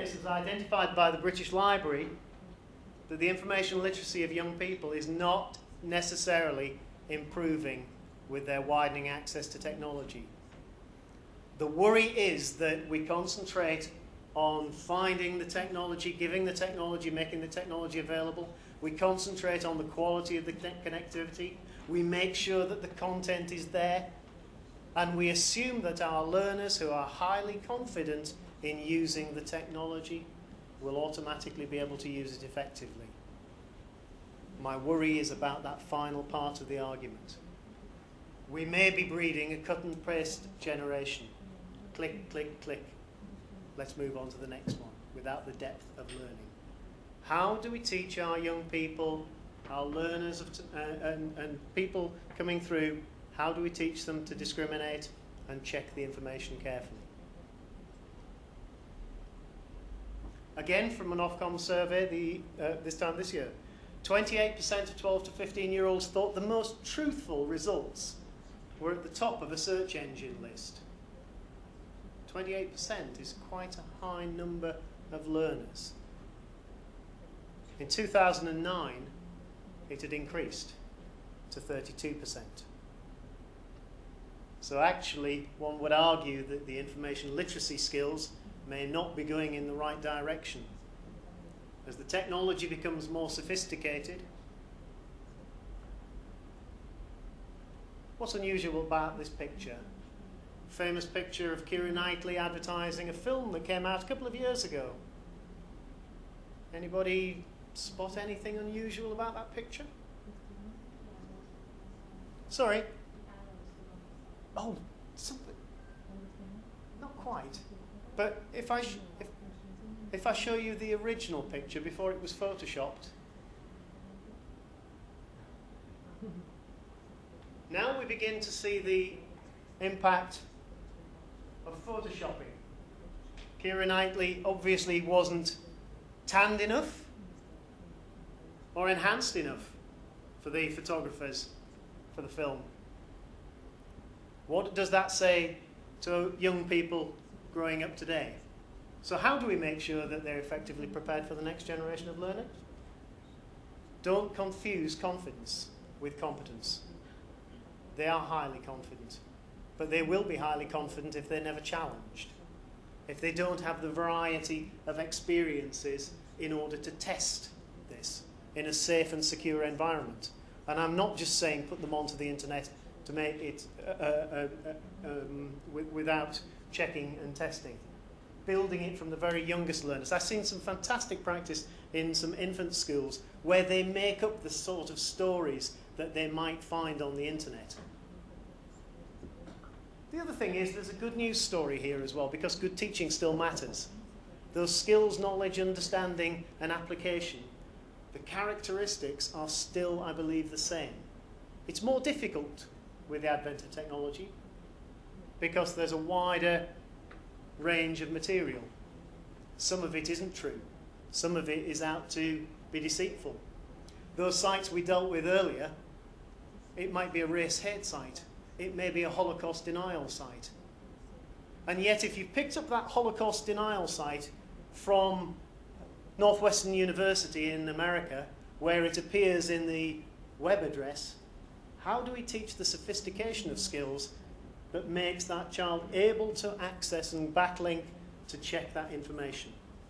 is, as identified by the British Library, that the information literacy of young people is not necessarily improving with their widening access to technology. The worry is that we concentrate on finding the technology, giving the technology, making the technology available. We concentrate on the quality of the connectivity. We make sure that the content is there. And we assume that our learners who are highly confident in using the technology will automatically be able to use it effectively. My worry is about that final part of the argument. We may be breeding a cut and paste generation. Click, click, click. Let's move on to the next one without the depth of learning. How do we teach our young people, our learners and people coming through, how do we teach them to discriminate and check the information carefully? Again, from an Ofcom survey this year, 28% of 12 to 15-year-olds thought the most truthful results were at the top of a search engine list. 28% is quite a high number of learners. In 2009, it had increased to 32%. So actually, one would argue that the information literacy skills may not be going in the right direction. As the technology becomes more sophisticated, what's unusual about this picture? Famous picture of Keira Knightley advertising a film that came out a couple of years ago. Anybody spot anything unusual about that picture? Sorry? Oh, something. Not quite. But if I show you the original picture before it was photoshopped. Now we begin to see the impact of photoshopping. Keira Knightley obviously wasn't tanned enough or enhanced enough for the photographers for the film. What does that say to young people growing up today? So how do we make sure that they're effectively prepared for the next generation of learners? Don't confuse confidence with competence. They are highly confident, but they will be highly confident if they're never challenged, if they don't have the variety of experiences in order to test this in a safe and secure environment. And I'm not just saying put them onto the internet to make it without checking and testing. Building it from the very youngest learners. I've seen some fantastic practice in some infant schools where they make up the sort of stories that they might find on the internet. The other thing is there's a good news story here as well, because good teaching still matters. Those skills, knowledge, understanding and application, the characteristics are still, I believe, the same. It's more difficult with the advent of technology because there's a wider range of material. Some of it isn't true. Some of it is out to be deceitful. Those sites we dealt with earlier, it might be a race hate site. It may be a Holocaust denial site. And yet if you picked up that Holocaust denial site from Northwestern University in America, where it appears in the web address, how do we teach the sophistication of skills that makes that child able to access and backlink to check that information?